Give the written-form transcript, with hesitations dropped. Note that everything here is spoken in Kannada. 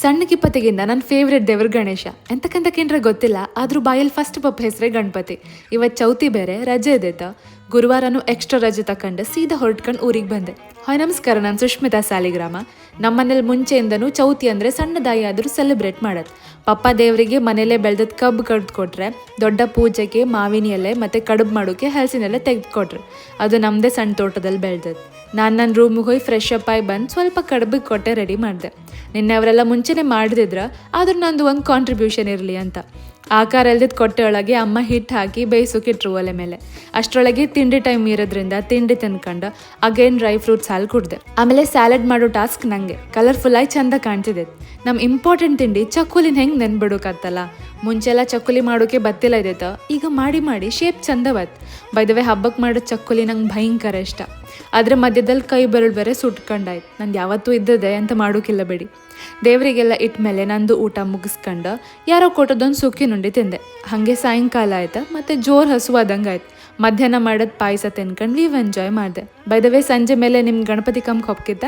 ಸಣ್ಣಗಿಪ್ಪತ್ತಿಗಿಂತ ನನ್ನ ಫೇವ್ರೆಟ್ ದೇವ್ರ ಗಣೇಶ. ಎಂತಕ್ಕಂತಕ್ಕೇನ್ರೆ ಗೊತ್ತಿಲ್ಲ, ಆದರೂ ಬಾಯಲ್ಲಿ ಫಸ್ಟ್ ಪಪ್ಪ ಹೆಸರೇ ಗಣಪತಿ. ಇವತ್ತು ಚೌತಿ ಬೇರೆ, ರಜೆ ಇದೈತ. ಗುರುವಾರನೂ ಎಕ್ಸ್ಟ್ರಾ ರಜೆ ತಕೊಂಡು ಸೀದಾ ಹೊರಟ್ಕೊಂಡು ಊರಿಗೆ ಬಂದೆ. ಹಾಯ್ ನಮಸ್ಕಾರ, ನಾನು ಸುಷ್ಮಿತಾ ಸಾಲಿಗ್ರಾಮ. ನಮ್ಮನೇಲಿ ಮುಂಚೆಯಿಂದನೂ ಚೌತಿ ಅಂದರೆ ಸಣ್ಣದಾಯಿ ಆದರೂ ಸೆಲೆಬ್ರೇಟ್ ಮಾಡೋದು. ಪಪ್ಪ ದೇವರಿಗೆ ಮನೇಲೇ ಬೆಳೆದದ್ದು ಕಬ್ಬು ಕಡ್ದು ಕೊಟ್ರೆ, ದೊಡ್ಡ ಪೂಜೆಗೆ ಮಾವಿನ ಎಲೆ ಮತ್ತು ಕಡುಬು ಮಾಡೋಕ್ಕೆ ಹಲಸಿನ ಎಲೆ ತೆಗೆದುಕೊಟ್ರು. ಅದು ನಮ್ಮದೇ ಸಣ್ಣ ತೋಟದಲ್ಲಿ ಬೆಳೆದದ್ದು. ನಾನು ನನ್ನ ರೂಮಿಗೆ ಹೋಗಿ ಫ್ರೆಶ್ ಅಪ್ ಆಗಿ ಬಂದು ಸ್ವಲ್ಪ ಕಡುಬಿಗೆ ಕೊಟ್ಟೆ ರೆಡಿ ಮಾಡಿದೆ. ನಿನ್ನೆ ಅವರೆಲ್ಲ ಮುಂಚೆನೇ ಮಾಡಿದಿದ್ರ, ಆದ್ರೂ ನಂದು ಒಂದು ಕಾಂಟ್ರಿಬ್ಯೂಷನ್ ಇರಲಿ ಅಂತ. ಆಕಾರ ಇಲ್ದಿದ್ದು ಕೊಟ್ಟೆ ಒಳಗೆ ಅಮ್ಮ ಹಿಟ್ಟು ಹಾಕಿ ಬೇಯಿಸೋಕಿಟ್ರು ಒಲೆ ಮೇಲೆ. ಅಷ್ಟರೊಳಗೆ ತಿಂಡಿ ಟೈಮ್ ಇರೋದ್ರಿಂದ ತಿಂಡಿ ತಿನ್ಕೊಂಡು ಅಗೇನ್ ಡ್ರೈ ಫ್ರೂಟ್ಸ್ ಹಾಲು ಕುಡ್ದೆ. ಆಮೇಲೆ ಸ್ಯಾಲಡ್ ಮಾಡೋ ಟಾಸ್ಕ್ ನನಗೆ ಕಲರ್ಫುಲ್ಲಾಗಿ ಚಂದ ಕಾಣ್ತಿದೆ. ನಮ್ಮ ಇಂಪಾರ್ಟೆಂಟ್ ತಿಂಡಿ ಚಕ್ಕುಲಿನ ಹೆಂಗೆ ನೆನ್ಬಿಡೋಕತ್ತಲ್ಲ. ಮುಂಚೆಲ್ಲ ಚಕ್ಕುಲಿ ಮಾಡೋಕೆ ಬತ್ತಿಲ್ಲ ಇದೈತ, ಈಗ ಮಾಡಿ ಮಾಡಿ ಶೇಪ್ ಚಂದ ಬತ್ತು. ಬೈದವೆ ಹಬ್ಬಕ್ಕೆ ಮಾಡೋ ಚಕ್ಕುಲಿ ನಂಗೆ ಭಯಂಕರ ಇಷ್ಟ. ಅದ್ರ ಮಧ್ಯದಲ್ಲಿ ಕೈ ಬೆರಳು ಬೇರೆ ಸುಟ್ಕೊಂಡಾಯ್ತು. ನಂದು ಯಾವತ್ತೂ ಇದ್ದದೆ ಅಂತ ಮಾಡೋಕ್ಕಿಲ್ಲ ಬಿಡಿ. ದೇವರಿಗೆಲ್ಲ ಇಟ್ಮೇಲೆ ನಂದು ಊಟ ಮುಗಿಸ್ಕೊಂಡು ಯಾರೋ ಕೊಟ್ಟದೊಂದು ಸುಕ್ಕಿ ನುಂಡಿ ತಿಂದೆ. ಹಾಗೆ ಸಾಯಂಕಾಲ ಆಯ್ತು, ಮತ್ತು ಜೋರು ಹಸುವಾದಂಗೆ ಆಯ್ತು. ಮಧ್ಯಾಹ್ನ ಮಾಡೋದು ಪಾಯಸ ತಿನ್ಕೊಂಡು ಎಂಜಾಯ್ ಮಾಡಿದೆ. ಬೈದವೆ ಸಂಜೆ ಮೇಲೆ ನಿಮ್ಮ ಗಣಪತಿ ಕಂಬಕ್ಕೆ ಹೋಗ್ಕಿದ್ದ.